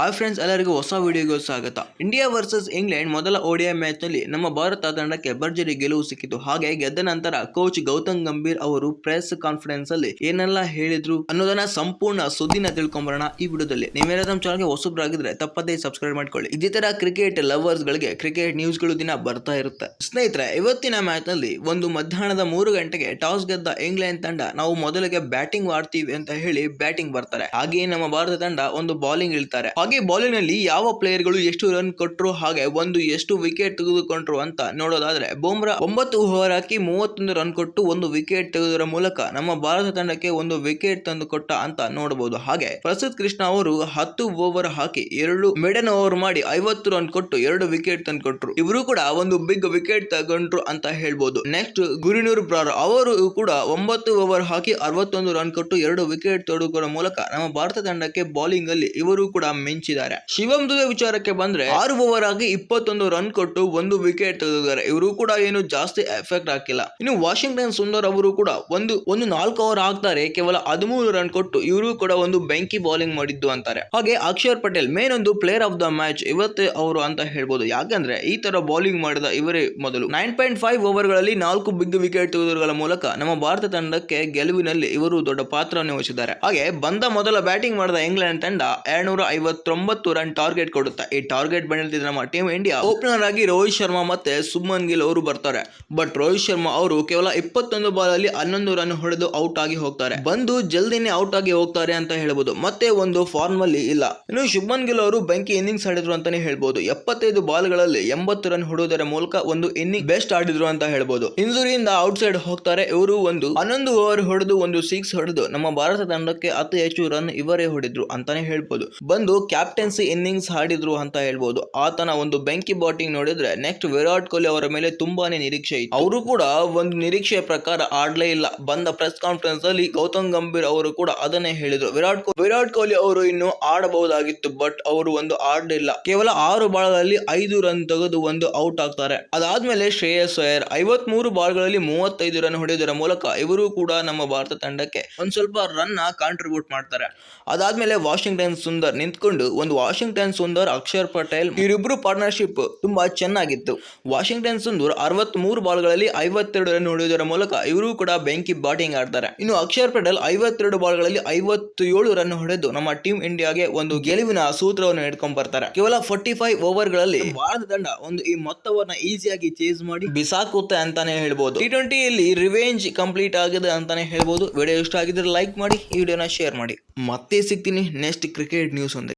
Hi friends, ಎಲ್ಲರಿಗೂ ಹೊಸ ವಿಡಿಯೋಗೆ ಸ್ವಾಗತ. ಇಂಡಿಯಾ ವರ್ಸಸ್ ಇಂಗ್ಲೆಂಡ್ ಮೊದಲ ODI ಮ್ಯಾಚ್ ನಲ್ಲಿ ನಮ್ಮ ಭಾರತ ತಂಡಕ್ಕೆ ಭರ್ಜರಿ ಗೆಲುವು ಸಿಕ್ಕಿತು. ಹಾಗೆ ಗೆದ್ದ ನಂತರ ಕೋಚ್ ಗೌತಮ್ ಗಂಭೀರ್ ಅವರು ಪ್ರೆಸ್ ಕಾನ್ಫರೆನ್ಸ್ ಅಲ್ಲಿ ಏನೆಲ್ಲ ಹೇಳಿದ್ರು ಅನ್ನೋದನ್ನ ಸಂಪೂರ್ಣ ಸುದ್ದಿನ ತಿಳ್ಕೊಂಬರೋಣ ಈ ವಿಡಿಯೋದಲ್ಲಿ. ನೀವೇನಾದ್ರೂ ನಮ್ಮ ಚಾನಲ್ಗೆ ಹೊಸಬ್ರಾಗಿದ್ರೆ ತಪ್ಪದೇ ಸಬ್ಸ್ಕ್ರೈಬ್ ಮಾಡ್ಕೊಳ್ಳಿ. ಇದೇ ತರ ಕ್ರಿಕೆಟ್ ಲವರ್ಸ್ ಗಳಿಗೆ ಕ್ರಿಕೆಟ್ ನ್ಯೂಸ್ ಗಳು ದಿನ ಬರ್ತಾ ಇರುತ್ತೆ. ಸ್ನೇಹಿತರೆ, ಇವತ್ತಿನ ಮ್ಯಾಚ್ ನಲ್ಲಿ ಒಂದು ಮಧ್ಯಾಹ್ನದ 3 ಗಂಟೆಗೆ ಟಾಸ್ ಗೆದ್ದ ಇಂಗ್ಲೆಂಡ್ ತಂಡ ನಾವು ಮೊದಲಿಗೆ ಬ್ಯಾಟಿಂಗ್ ಆಡ್ತೀವಿ ಅಂತ ಹೇಳಿ ಬ್ಯಾಟಿಂಗ್ ಬರ್ತಾರೆ. ಹಾಗೆ ನಮ್ಮ ಭಾರತ ತಂಡ ಒಂದು ಬೌಲಿಂಗ್ ಇಳ್ತಾರೆ. ಹಾಗೆ ಬೌಲಿಂಗ್ ನಲ್ಲಿ ಯಾವ ಪ್ಲೇಯರ್ ಗಳು ಎಷ್ಟು ರನ್ ಕೊಟ್ಟರು ಹಾಗೆ ಎಷ್ಟು ವಿಕೆಟ್ ತೆಗೆದುಕೊಂಡ್ರು ಅಂತ ನೋಡೋದಾದ್ರೆ, ಬುಮ್ರಾ 9 ಓವರ್ ಹಾಕಿ 31 ರನ್ ಕೊಟ್ಟು ಒಂದು ವಿಕೆಟ್ ತೆಗೆದುದರ ಮೂಲಕ ನಮ್ಮ ಭಾರತ ತಂಡಕ್ಕೆ ಒಂದು ವಿಕೆಟ್ ತಂದು ಕೊಟ್ಟ ಅಂತ ನೋಡಬಹುದು. ಹಾಗೆ ಪ್ರಸಿದ್ಧ ಕೃಷ್ಣ ಅವರು 10 ಓವರ್ ಹಾಕಿ 2 ಮಿಡನ್ ಓವರ್ ಮಾಡಿ 50 ರನ್ ಕೊಟ್ಟು 2 ವಿಕೆಟ್ ತಂದು ಕೊಟ್ಟರು. ಇವರು ಕೂಡ ಒಂದು ಬಿಗ್ ವಿಕೆಟ್ ತಗೊಂಡ್ರು ಅಂತ ಹೇಳ್ಬೋದು. ನೆಕ್ಸ್ಟ್ ಗುರಿನೂರ್ ಬ್ರಾರ್ ಅವರು ಕೂಡ 9 ಓವರ್ ಹಾಕಿ 61 ರನ್ ಕೊಟ್ಟು 2 ವಿಕೆಟ್ ತೆಗೆದುಕೊಳ್ಳುವ ಮೂಲಕ ನಮ್ಮ ಭಾರತ ತಂಡಕ್ಕೆ ಬೌಲಿಂಗ್ ಅಲ್ಲಿ ಇವರು ಕೂಡ ಮಿಂಚಿದ್ದಾರೆ. ಶಿವಮ್ ದುಬೆ ವಿಚಾರಕ್ಕೆ ಬಂದ್ರೆ 6 ಓವರ್ ಆಗಿ 21 ರನ್ ಕೊಟ್ಟು ಒಂದು ವಿಕೆಟ್ ತೆಗೆದಿದ್ದಾರೆ. ಇವರು ಕೂಡ ಏನು ಜಾಸ್ತಿ ಎಫೆಕ್ಟ್ ಹಾಕಿಲ್ಲ. ಇನ್ನು ವಾಷಿಂಗ್ಟನ್ ಸುಂದರ್ ಅವರು ಕೂಡ ಒಂದು 4 ಓವರ್ ಹಾಕ್ತಾರೆ, ಕೇವಲ 13 ರನ್ ಕೊಟ್ಟು ಇವರು ಕೂಡ ಒಂದು ಬೆಂಕಿ ಬೌಲಿಂಗ್ ಮಾಡಿದ್ದು ಅಂತಾರೆ. ಹಾಗೆ ಅಕ್ಷರ್ ಪಟೇಲ್ ಮೇನ್ ಒಂದು ಪ್ಲೇಯರ್ ಆಫ್ ದ ಮ್ಯಾಚ್ ಇವತ್ತೇ ಅವರು ಅಂತ ಹೇಳ್ಬೋದು. ಯಾಕಂದ್ರೆ ಈ ತರ ಬೌಲಿಂಗ್ ಮಾಡಿದ ಇವರೇ ಮೊದಲು 9.5 ಓವರ್ ಗಳಲ್ಲಿ 4 ಬಿಗ್ ವಿಕೆಟ್ ತೆಗೆದುಕೊಳ್ಳುವ ಮೂಲಕ ನಮ್ಮ ಭಾರತ ತಂಡಕ್ಕೆ ಗೆಲುವಿನಲ್ಲಿ ಇವರು ದೊಡ್ಡ ಪಾತ್ರವನ್ನು ವಹಿಸಿದ್ದಾರೆ. ಹಾಗೆ ಬಂದ ಮೊದಲ ಬ್ಯಾಟಿಂಗ್ ಮಾಡಿದ ಇಂಗ್ಲೆಂಡ್ ತಂಡ 259 ರನ್ ಟಾರ್ಗೆಟ್ ಕೊಡುತ್ತೆ. ಈ ಟಾರ್ಗೆಟ್ ಬಂದಿದ್ದ ನಮ್ಮ ಟೀಮ್ ಇಂಡಿಯಾ ಓಪನರ್ ಆಗಿ ರೋಹಿತ್ ಶರ್ಮಾ ಮತ್ತೆ ಸುಮನ್ ಗಿಲ್ ಅವರು ಬರ್ತಾರೆ. ಬಟ್ ರೋಹಿತ್ ಶರ್ಮಾ ಅವರು ಕೇವಲ 21 ಬಾಲ್ ಅಲ್ಲಿ 11 ರನ್ ಹೊಡೆದು ಔಟ್ ಆಗಿ ಹೋಗ್ತಾರೆ. ಬಂದು ಜಲ್ದಿನೇ ಔಟ್ ಆಗಿ ಹೋಗ್ತಾರೆ ಅಂತ ಹೇಳ್ಬೋದು. ಮತ್ತೆ ಒಂದು ಫಾರ್ಮ್ ಅಲ್ಲಿ ಇಲ್ಲ. ಇನ್ನು ಶುಭ್ಮನ್ ಗಿಲ್ ಅವರು ಬೆಂಕಿ ಇನ್ನಿಂಗ್ಸ್ ಆಡಿದ್ರು ಅಂತಾನೆ ಹೇಳ್ಬೋದು. 75 ಬಾಲ್ ಗಳಲ್ಲಿ 80 ರನ್ ಹೊಡುವುದರ ಮೂಲಕ ಒಂದು ಇನ್ನಿಂಗ್ ಬೆಸ್ಟ್ ಆಡಿದ್ರು ಅಂತ ಹೇಳ್ಬೋದು. ಇಂಜುರಿಯಿಂದ ಔಟ್ ಸೈಡ್ ಹೋಗ್ತಾರೆ. ಇವರು ಒಂದು 11 ಓವರ್ ಹೊಡೆದು ಒಂದು 6 ಹೊಡೆದು ನಮ್ಮ ಭಾರತ ತಂಡಕ್ಕೆ ಅತಿ ಹೆಚ್ಚು ರನ್ ಇವರೇ ಹೊಡೆದ್ರು ಅಂತಾನೆ ಹೇಳ್ಬೋದು. ಬಂದು ಕ್ಯಾಪ್ಟನ್ಸಿ ಇನ್ನಿಂಗ್ಸ್ ಆಡಿದ್ರು ಅಂತ ಹೇಳ್ಬೋದು. ಆತನ ಒಂದು ಬೆಂಕಿ ಬ್ಯಾಟಿಂಗ್ ನೋಡಿದ್ರೆ ನೆಕ್ಸ್ಟ್ ವಿರಾಟ್ ಕೊಹ್ಲಿ ಅವರ ಮೇಲೆ ತುಂಬಾನೇ ನಿರೀಕ್ಷೆ ಇತ್ತು. ಅವರು ಕೂಡ ಒಂದು ನಿರೀಕ್ಷೆಯ ಪ್ರಕಾರ ಆಡ್ಲೇ ಇಲ್ಲ. ಬಂದ ಪ್ರೆಸ್ ಕಾನ್ಫರೆನ್ಸ್ ಅಲ್ಲಿ ಗೌತಮ್ ಗಂಭೀರ್ ಅವರು ಕೂಡ ಅದನ್ನೇ ಹೇಳಿದ್ರು. ವಿರಾಟ್ ಕೊಹ್ಲಿ ಅವರು ಇನ್ನು ಆಡಬಹುದಾಗಿತ್ತು, ಬಟ್ ಅವರು ಒಂದು ಆಡಲಿಲ್ಲ. ಕೇವಲ 6 ಬಾಲ್ಗಳಲ್ಲಿ 5 ರನ್ ತೆಗೆದು ಒಂದು ಔಟ್ ಆಗ್ತಾರೆ. ಅದಾದ್ಮೇಲೆ ಶ್ರೇಯಸ್ ಅಯ್ಯರ್ 53 ಬಾಲ್ಗಳಲ್ಲಿ 35 ರನ್ ಹೊಡೆಯುವುದರ ಮೂಲಕ ಇವರು ಕೂಡ ನಮ್ಮ ಭಾರತ ತಂಡಕ್ಕೆ ಒಂದ್ ಸ್ವಲ್ಪ ರನ್ ಕಾಂಟ್ರಿಬ್ಯೂಟ್ ಮಾಡ್ತಾರೆ. ಅದಾದ್ಮೇಲೆ ವಾಷಿಂಗ್ಟನ್ ಸುಂದರ್ ನಿಂತ್ಕೊಂಡು ವಾಷಿಂಗ್ಟನ್ ಸುಂದರ್ ಅಕ್ಷರ್ ಪಟೇಲ್ ಇವರಿಬ್ರು ಪಾರ್ಟ್ನರ್ಶಿಪ್ ತುಂಬಾ ಚೆನ್ನಾಗಿತ್ತು. ವಾಷಿಂಗ್ಟನ್ ಸುಂದರ್ 63 ಬಾಲ್ಗಳಲ್ಲಿ 52 ರನ್ ಹೊಡೆಯುವುದರ ಮೂಲಕ ಇವರು ಕೂಡ ಬೆಂಕಿ ಬ್ಯಾಟಿಂಗ್ ಆಡ್ತಾರೆ. ಇನ್ನು ಅಕ್ಷರ್ ಪಟೇಲ್ 52 ಬಾಲ್ಗಳಲ್ಲಿ 57 ರನ್ ಹೊಡೆದು ನಮ್ಮ ಟೀಮ್ ಇಂಡಿಯಾಗೆ ಒಂದು ಗೆಲುವಿನ ಸೂತ್ರವನ್ನು ಹಿಡ್ಕೊಂಡ್ ಬರ್ತಾರೆ. ಕೇವಲ 45 ಓವರ್ ಗಳಲ್ಲಿ ಭಾರತ ತಂಡ ಒಂದು ಈ ಮೊತ್ತವನ್ನ ಈಸಿಯಾಗಿ ಚೇಸ್ ಮಾಡಿ ಬಿಸಾಕುತ್ತೆ ಅಂತಾನೆ ಹೇಳ್ಬೋದು. T20 ಯಲ್ಲಿ ರಿವೆಂಜ್ ಕಂಪ್ಲೀಟ್ ಆಗಿದೆ ಅಂತಾನೆ ಹೇಳ್ಬೋದು. ವಿಡಿಯೋ ಇಷ್ಟ ಆಗಿದ್ರೆ ಲೈಕ್ ಮಾಡಿ, ಈ ವಿಡಿಯೋನ ಶೇರ್ ಮಾಡಿ. ಮತ್ತೆ ಸಿಗ್ತೀನಿ ನೆಕ್ಸ್ಟ್ ಕ್ರಿಕೆಟ್ ನ್ಯೂಸ್ ಒಂದೇ.